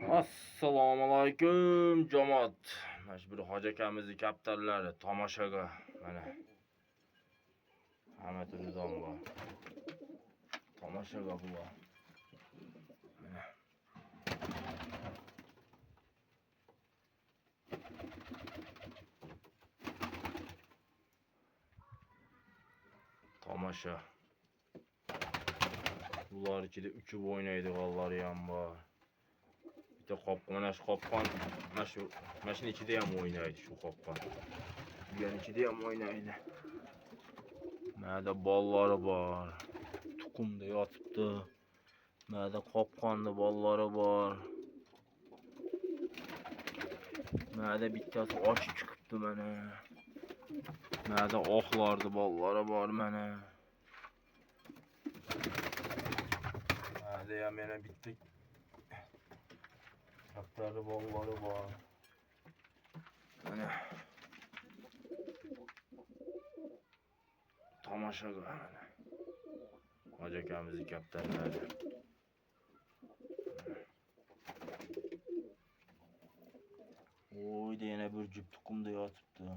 Assalomu alaykum jamoat. Mana shu bir hoji akamizning kaptarlari tomoshaga mana hamma turidan bor. Tomoshaga bular. Mana tomosha. Bular ichida uchib o'ynaydiganlar ham bor. Bitta qopqon, mana shu qopqon, mana shu ichida ham o'ynaydi shu qopqon. Buning ichida ham o'ynaydi. Mana bollari bor. Tuxumda yotibdi. Mana qopqonda bollari bor. Mana bittasi ochib chiqibdi mana. Mana oqlardi bollari bor mana. Mana ham yana bitta kaptarli bollari bor. Mana tomoshaga mana. Hoji akamizning kaptarlari. Oyda yana bir jup tuxumda yotibdi.